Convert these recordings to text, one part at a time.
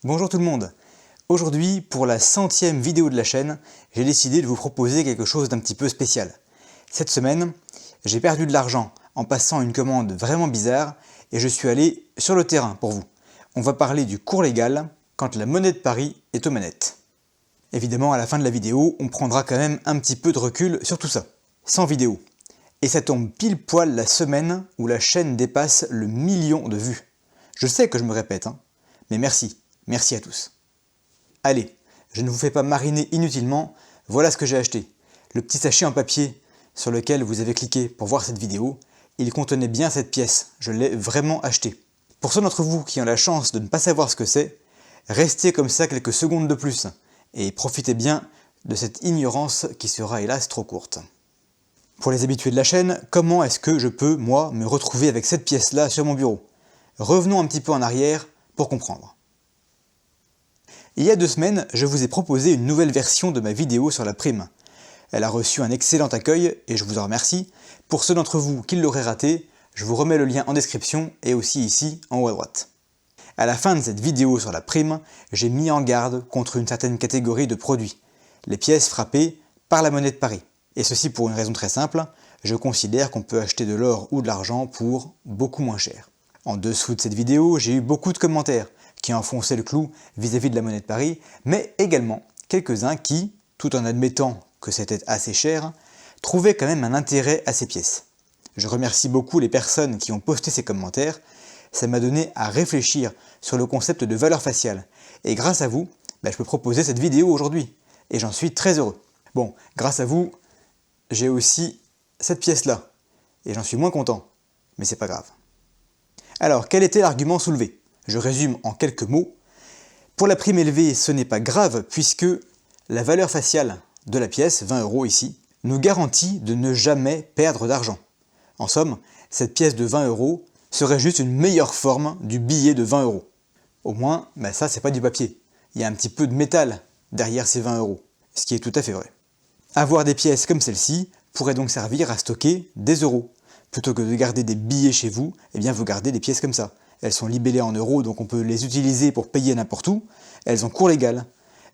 Bonjour tout le monde. Aujourd'hui, pour la 100e vidéo de la chaîne, j'ai décidé de vous proposer quelque chose d'un petit peu spécial. Cette semaine, j'ai perdu de l'argent en passant une commande vraiment bizarre et je suis allé sur le terrain pour vous. On va parler du cours légal quand la monnaie de Paris est aux manettes. Évidemment, à la fin de la vidéo, on prendra quand même un petit peu de recul sur tout ça. 100 vidéos. Et ça tombe pile poil la semaine où la chaîne dépasse le 1 million de vues. Je sais que je me répète, mais merci. Merci à tous. Allez, je ne vous fais pas mariner inutilement, voilà ce que j'ai acheté. Le petit sachet en papier sur lequel vous avez cliqué pour voir cette vidéo, il contenait bien cette pièce, je l'ai vraiment acheté. Pour ceux d'entre vous qui ont la chance de ne pas savoir ce que c'est, restez comme ça quelques secondes de plus et profitez bien de cette ignorance qui sera hélas trop courte. Pour les habitués de la chaîne, comment est-ce que je peux, moi, me retrouver avec cette pièce-là sur mon bureau? Revenons un petit peu en arrière pour comprendre. Il y a 2 semaines, je vous ai proposé une nouvelle version de ma vidéo sur la prime. Elle a reçu un excellent accueil et je vous en remercie. Pour ceux d'entre vous qui l'auraient raté, je vous remets le lien en description et aussi ici en haut à droite. À la fin de cette vidéo sur la prime, j'ai mis en garde contre une certaine catégorie de produits, les pièces frappées par la monnaie de Paris. Et ceci pour une raison très simple, je considère qu'on peut acheter de l'or ou de l'argent pour beaucoup moins cher. En dessous de cette vidéo, j'ai eu beaucoup de commentaires qui enfonçaient le clou vis-à-vis de la monnaie de Paris, mais également quelques-uns qui, tout en admettant que c'était assez cher, trouvaient quand même un intérêt à ces pièces. Je remercie beaucoup les personnes qui ont posté ces commentaires, ça m'a donné à réfléchir sur le concept de valeur faciale, et grâce à vous, je peux proposer cette vidéo aujourd'hui, et j'en suis très heureux. Bon, grâce à vous, j'ai aussi cette pièce-là, et j'en suis moins content, mais c'est pas grave. Alors, quel était l'argument soulevé ? Je résume en quelques mots. Pour la prime élevée, ce n'est pas grave puisque la valeur faciale de la pièce, 20 € ici, nous garantit de ne jamais perdre d'argent. En somme, cette pièce de 20 € serait juste une meilleure forme du billet de 20 €. Au moins, ça c'est pas du papier. Il y a un petit peu de métal derrière ces 20 €, ce qui est tout à fait vrai. Avoir des pièces comme celle-ci pourrait donc servir à stocker des euros. Plutôt que de garder des billets chez vous, vous gardez des pièces comme ça. Elles sont libellées en euros, donc on peut les utiliser pour payer n'importe où. Elles ont cours légal.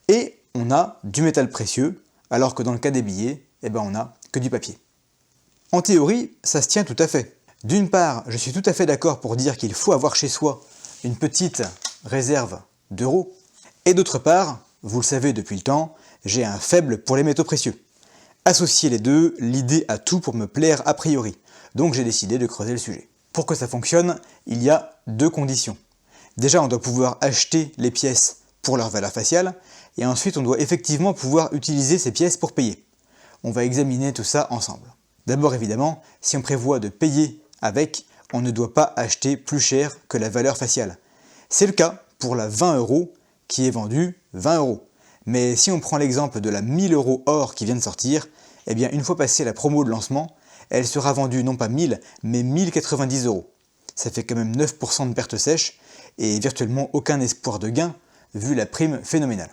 Et on a du métal précieux, alors que dans le cas des billets, on n'a que du papier. En théorie, ça se tient tout à fait. D'une part, je suis tout à fait d'accord pour dire qu'il faut avoir chez soi une petite réserve d'euros. Et d'autre part, vous le savez depuis le temps, j'ai un faible pour les métaux précieux. Associer les deux, l'idée a tout pour me plaire a priori. Donc j'ai décidé de creuser le sujet. Pour que ça fonctionne, il y a 2 conditions. Déjà, on doit pouvoir acheter les pièces pour leur valeur faciale, et ensuite on doit effectivement pouvoir utiliser ces pièces pour payer. On va examiner tout ça ensemble. D'abord évidemment, si on prévoit de payer avec, on ne doit pas acheter plus cher que la valeur faciale. C'est le cas pour la 20 € qui est vendue 20 €. Mais si on prend l'exemple de la 1000 € or qui vient de sortir, une fois passée la promo de lancement, elle sera vendue non pas 1000, mais 1090 €. Ça fait quand même 9% de perte sèche et virtuellement aucun espoir de gain vu la prime phénoménale.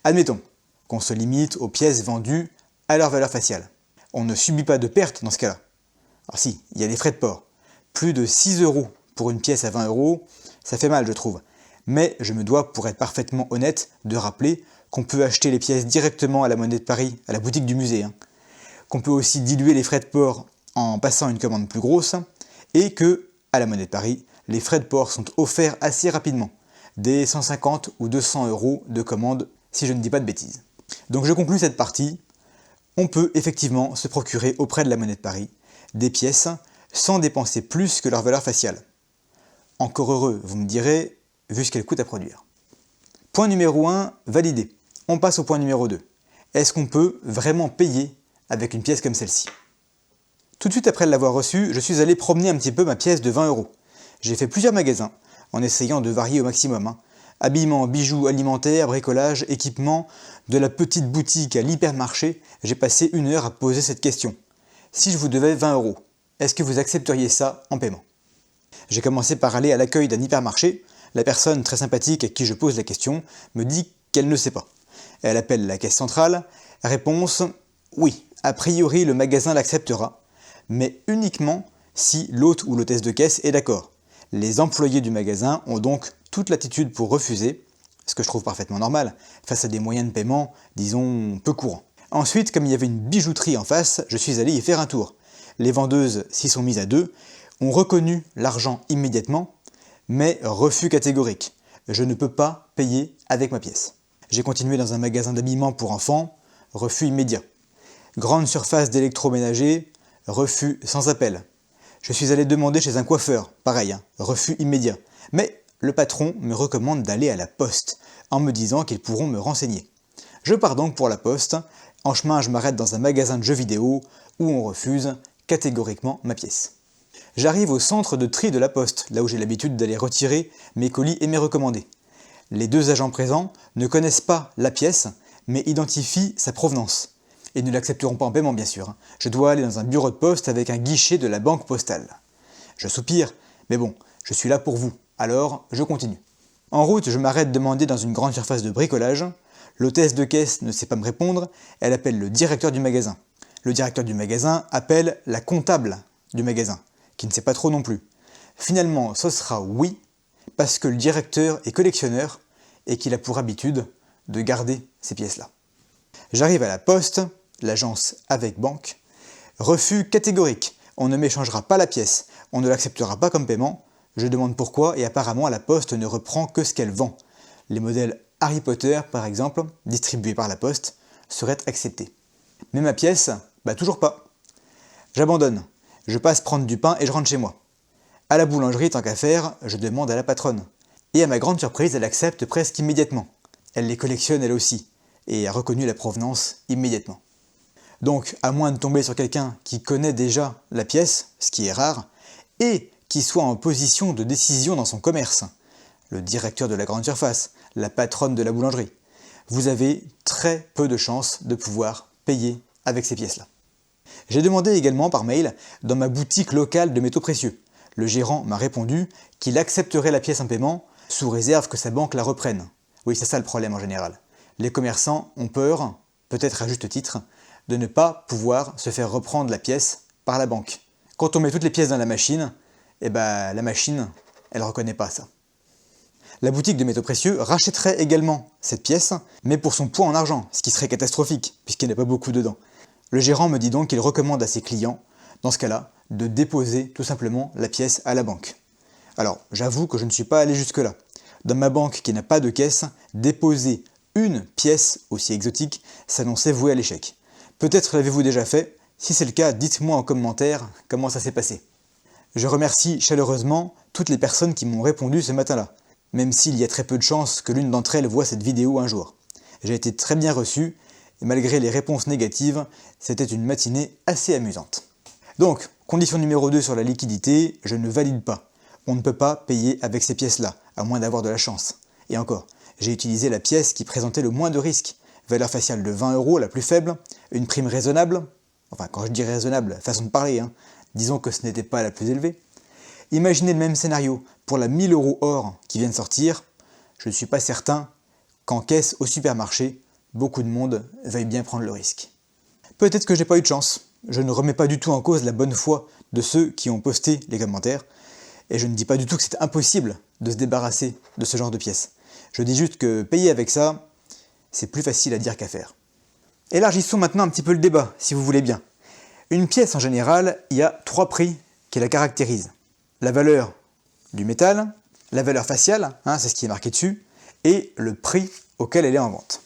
Admettons qu'on se limite aux pièces vendues à leur valeur faciale. On ne subit pas de perte dans ce cas-là. Alors si, il y a les frais de port. Plus de 6 € pour une pièce à 20 €, ça fait mal je trouve. Mais je me dois, pour être parfaitement honnête, de rappeler qu'on peut acheter les pièces directement à la monnaie de Paris, à la boutique du musée. Qu'on peut aussi diluer les frais de port en passant une commande plus grosse, et que, à la monnaie de Paris, les frais de port sont offerts assez rapidement, des 150 ou 200 € de commande, si je ne dis pas de bêtises. Donc je conclus cette partie, on peut effectivement se procurer auprès de la monnaie de Paris des pièces sans dépenser plus que leur valeur faciale. Encore heureux, vous me direz, vu ce qu'elle coûte à produire. Point numéro 1, validé. On passe au point numéro 2. Est-ce qu'on peut vraiment payer avec une pièce comme celle-ci? Tout de suite après l'avoir reçue, je suis allé promener un petit peu ma pièce de 20 €. J'ai fait plusieurs magasins, en essayant de varier au maximum. Habillement, bijoux, alimentaires, bricolage, équipement, de la petite boutique à l'hypermarché, j'ai passé 1 heure à poser cette question. Si je vous devais 20 €, est-ce que vous accepteriez ça en paiement? J'ai commencé par aller à l'accueil d'un hypermarché. La personne très sympathique à qui je pose la question me dit qu'elle ne sait pas. Elle appelle la caisse centrale. Réponse, oui, a priori le magasin l'acceptera, mais uniquement si l'hôte ou l'hôtesse de caisse est d'accord. Les employés du magasin ont donc toute latitude pour refuser, ce que je trouve parfaitement normal, face à des moyens de paiement, disons, peu courants. Ensuite, comme il y avait une bijouterie en face, je suis allé y faire un tour. Les vendeuses s'y sont mises à deux, ont reconnu l'argent immédiatement, mais refus catégorique. Je ne peux pas payer avec ma pièce. J'ai continué dans un magasin d'habillement pour enfants, refus immédiat. Grande surface d'électroménager, refus sans appel. Je suis allé demander chez un coiffeur, pareil, refus immédiat. Mais le patron me recommande d'aller à la poste, en me disant qu'ils pourront me renseigner. Je pars donc pour la poste. En chemin, je m'arrête dans un magasin de jeux vidéo où on refuse catégoriquement ma pièce. J'arrive au centre de tri de la poste, là où j'ai l'habitude d'aller retirer mes colis et mes recommandés. Les deux agents présents ne connaissent pas la pièce, mais identifient sa provenance. Et ne l'accepteront pas en paiement, bien sûr. Je dois aller dans un bureau de poste avec un guichet de la banque postale. Je soupire, mais bon, je suis là pour vous, alors je continue. En route, je m'arrête demander dans une grande surface de bricolage. L'hôtesse de caisse ne sait pas me répondre, elle appelle le directeur du magasin. Le directeur du magasin appelle la comptable du magasin, qui ne sait pas trop non plus. Finalement, ce sera oui, parce que le directeur est collectionneur et qu'il a pour habitude de garder ces pièces-là. J'arrive à la poste, l'agence avec banque. Refus catégorique, on ne m'échangera pas la pièce, on ne l'acceptera pas comme paiement. Je demande pourquoi et apparemment la poste ne reprend que ce qu'elle vend. Les modèles Harry Potter, par exemple, distribués par la poste, seraient acceptés. Mais ma pièce, toujours pas. J'abandonne. Je passe prendre du pain et je rentre chez moi. À la boulangerie, tant qu'à faire, je demande à la patronne. Et à ma grande surprise, elle accepte presque immédiatement. Elle les collectionne elle aussi, et a reconnu la provenance immédiatement. Donc, à moins de tomber sur quelqu'un qui connaît déjà la pièce, ce qui est rare, et qui soit en position de décision dans son commerce, le directeur de la grande surface, la patronne de la boulangerie, vous avez très peu de chances de pouvoir payer avec ces pièces-là. J'ai demandé également par mail dans ma boutique locale de métaux précieux. Le gérant m'a répondu qu'il accepterait la pièce en paiement sous réserve que sa banque la reprenne. Oui, c'est ça le problème en général. Les commerçants ont peur, peut-être à juste titre, de ne pas pouvoir se faire reprendre la pièce par la banque. Quand on met toutes les pièces dans la machine, la machine, elle ne reconnaît pas ça. La boutique de métaux précieux rachèterait également cette pièce, mais pour son poids en argent, ce qui serait catastrophique, puisqu'il n'y a pas beaucoup dedans. Le gérant me dit donc qu'il recommande à ses clients, dans ce cas-là, de déposer tout simplement la pièce à la banque. Alors, j'avoue que je ne suis pas allé jusque-là. Dans ma banque qui n'a pas de caisse, déposer une pièce aussi exotique s'annonçait voué à l'échec. Peut-être l'avez-vous déjà fait. Si c'est le cas, dites-moi en commentaire comment ça s'est passé. Je remercie chaleureusement toutes les personnes qui m'ont répondu ce matin-là, même s'il y a très peu de chances que l'une d'entre elles voie cette vidéo un jour. J'ai été très bien reçu, et malgré les réponses négatives, c'était une matinée assez amusante. Donc, condition numéro 2 sur la liquidité, je ne valide pas. On ne peut pas payer avec ces pièces-là, à moins d'avoir de la chance. Et encore, j'ai utilisé la pièce qui présentait le moins de risques. Valeur faciale de 20 €, la plus faible, une prime raisonnable. Enfin, quand je dis raisonnable, façon de parler, disons que ce n'était pas la plus élevée. Imaginez le même scénario pour la 1000 € or qui vient de sortir. Je ne suis pas certain qu'en caisse au supermarché, beaucoup de monde veuille bien prendre le risque. Peut-être que j'ai pas eu de chance. Je ne remets pas du tout en cause la bonne foi de ceux qui ont posté les commentaires. Et je ne dis pas du tout que c'est impossible de se débarrasser de ce genre de pièces. Je dis juste que payer avec ça, c'est plus facile à dire qu'à faire. Élargissons maintenant un petit peu le débat, si vous voulez bien. Une pièce en général, il y a 3 prix qui la caractérisent. La valeur du métal, la valeur faciale, c'est ce qui est marqué dessus, et le prix auquel elle est en vente.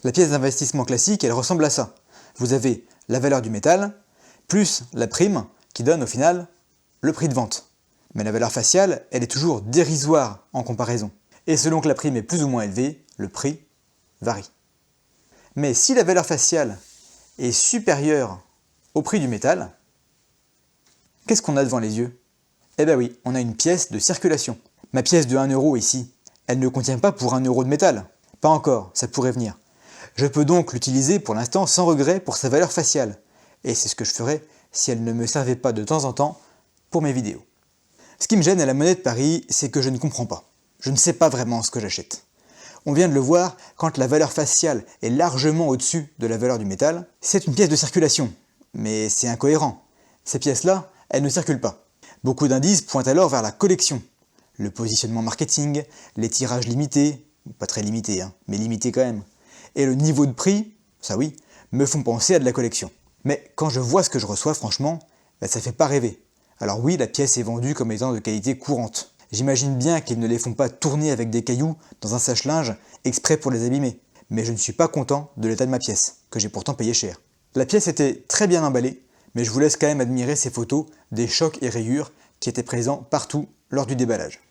La pièce d'investissement classique, elle ressemble à ça. Vous avez la valeur du métal, plus la prime, qui donne au final le prix de vente. Mais la valeur faciale, elle est toujours dérisoire en comparaison. Et selon que la prime est plus ou moins élevée, le prix varie. Mais si la valeur faciale est supérieure au prix du métal, qu'est-ce qu'on a devant les yeux ? Oui, on a une pièce de circulation. Ma pièce de 1 € ici, elle ne contient pas pour 1 € de métal. Pas encore, ça pourrait venir. Je peux donc l'utiliser pour l'instant sans regret pour sa valeur faciale. Et c'est ce que je ferais si elle ne me servait pas de temps en temps pour mes vidéos. Ce qui me gêne à la monnaie de Paris, c'est que je ne comprends pas. Je ne sais pas vraiment ce que j'achète. On vient de le voir, quand la valeur faciale est largement au-dessus de la valeur du métal, c'est une pièce de circulation. Mais c'est incohérent. Ces pièces-là, elles ne circulent pas. Beaucoup d'indices pointent alors vers la collection. Le positionnement marketing, les tirages limités, Pas très limité, hein, mais limité quand même. Et le niveau de prix, ça oui, me font penser à de la collection. Mais quand je vois ce que je reçois, franchement, ça fait pas rêver. Alors oui, la pièce est vendue comme étant de qualité courante. J'imagine bien qu'ils ne les font pas tourner avec des cailloux dans un sèche-linge exprès pour les abîmer. Mais je ne suis pas content de l'état de ma pièce, que j'ai pourtant payé cher. La pièce était très bien emballée, mais je vous laisse quand même admirer ces photos des chocs et rayures qui étaient présents partout lors du déballage.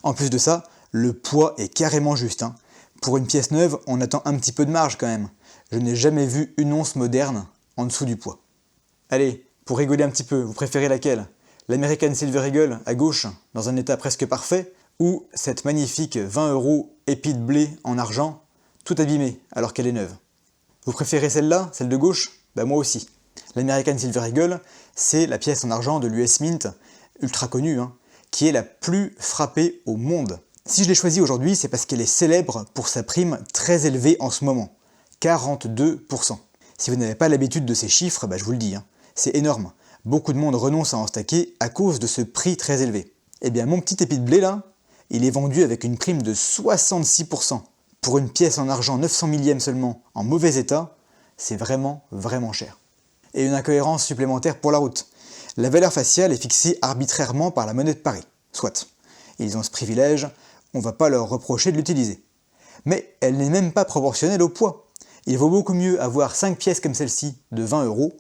En plus de ça, le poids est carrément juste, hein. Pour une pièce neuve, on attend un petit peu de marge quand même. Je n'ai jamais vu une once moderne en dessous du poids. Allez, pour rigoler un petit peu, vous préférez laquelle? L'American Silver Eagle à gauche, dans un état presque parfait, ou cette magnifique 20 € épi de blé en argent, tout abîmée alors qu'elle est neuve? Vous préférez celle-là, celle de gauche? Bah moi aussi. L'American Silver Eagle, c'est la pièce en argent de l'US Mint, ultra connue, hein, qui est la plus frappée au monde. Si je l'ai choisie aujourd'hui, c'est parce qu'elle est célèbre pour sa prime très élevée en ce moment, 42%. Si vous n'avez pas l'habitude de ces chiffres, bah je vous le dis, hein, c'est énorme. Beaucoup de monde renonce à en stacker à cause de ce prix très élevé. Eh bien mon petit épi de blé là, il est vendu avec une prime de 66%. Pour une pièce en argent 900 millième seulement, en mauvais état, c'est vraiment cher. Et une incohérence supplémentaire pour la route. La valeur faciale est fixée arbitrairement par la monnaie de Paris. Soit. Ils ont ce privilège, on ne va pas leur reprocher de l'utiliser. Mais elle n'est même pas proportionnelle au poids. Il vaut beaucoup mieux avoir 5 pièces comme celle-ci de 20 €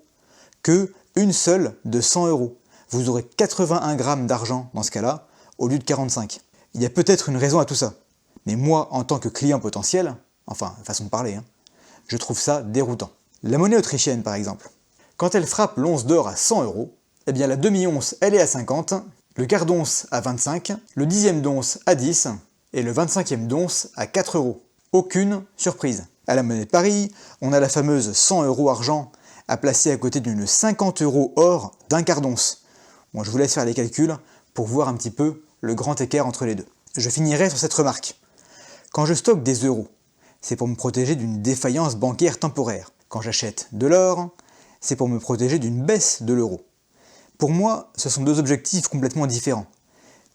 que une seule de 100 €. Vous aurez 81 grammes d'argent dans ce cas-là, au lieu de 45. Il y a peut-être une raison à tout ça. Mais moi, en tant que client potentiel, enfin, façon de parler, hein, je trouve ça déroutant. La monnaie autrichienne, par exemple. Quand elle frappe l'once d'or à 100 €, eh bien la demi-once, elle est à 50, le quart d'once à 25, le dixième d'once à 10, et le 25e d'once à 4 €. Aucune surprise. À la monnaie de Paris, on a la fameuse 100 € argent à placer à côté d'une 50 € or d'un quart d'once. Bon, je vous laisse faire les calculs pour voir un petit peu le grand écart entre les deux. Je finirai sur cette remarque. Quand je stocke des euros, c'est pour me protéger d'une défaillance bancaire temporaire. Quand j'achète de l'or, c'est pour me protéger d'une baisse de l'euro. Pour moi, ce sont deux objectifs complètement différents.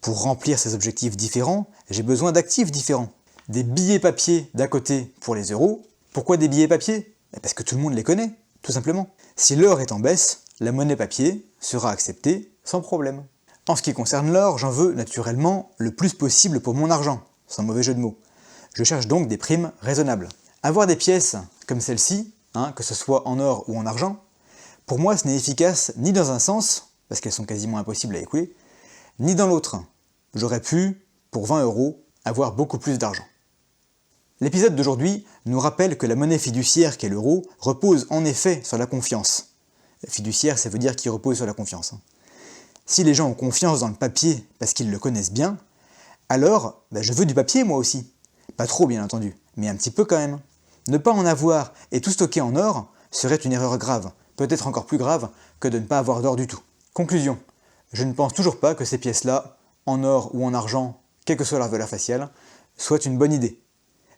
Pour remplir ces objectifs différents, j'ai besoin d'actifs différents. Des billets papier d'un côté pour les euros. Pourquoi des billets papier? Parce que tout le monde les connaît, tout simplement. Si l'or est en baisse, la monnaie papier sera acceptée sans problème. En ce qui concerne l'or, j'en veux naturellement le plus possible pour mon argent, sans mauvais jeu de mots. Je cherche donc des primes raisonnables. Avoir des pièces comme celle-ci, que ce soit en or ou en argent, pour moi ce n'est efficace ni dans un sens, parce qu'elles sont quasiment impossibles à écouler, ni dans l'autre. J'aurais pu, pour 20 €, avoir beaucoup plus d'argent. L'épisode d'aujourd'hui nous rappelle que la monnaie fiduciaire qu'est l'euro repose en effet sur la confiance. Fiduciaire, ça veut dire qu'il repose sur la confiance. Si les gens ont confiance dans le papier parce qu'ils le connaissent bien, alors je veux du papier moi aussi. Pas trop bien entendu, mais un petit peu quand même. Ne pas en avoir et tout stocker en or serait une erreur grave, peut-être encore plus grave que de ne pas avoir d'or du tout. Conclusion, je ne pense toujours pas que ces pièces-là, en or ou en argent, quelle que soit leur valeur faciale, soient une bonne idée.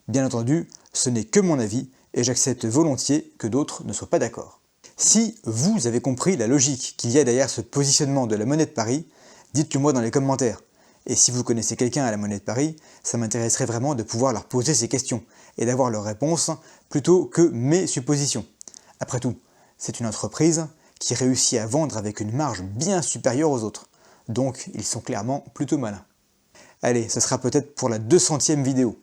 Bien entendu, ce n'est que mon avis et j'accepte volontiers que d'autres ne soient pas d'accord. Si vous avez compris la logique qu'il y a derrière ce positionnement de la monnaie de Paris, dites-le moi dans les commentaires. Et si vous connaissez quelqu'un à la monnaie de Paris, ça m'intéresserait vraiment de pouvoir leur poser ces questions et d'avoir leurs réponses plutôt que mes suppositions. Après tout, c'est une entreprise qui réussit à vendre avec une marge bien supérieure aux autres. Donc ils sont clairement plutôt malins. Allez, ce sera peut-être pour la 200e vidéo.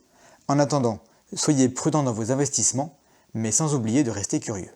En attendant, soyez prudents dans vos investissements, mais sans oublier de rester curieux.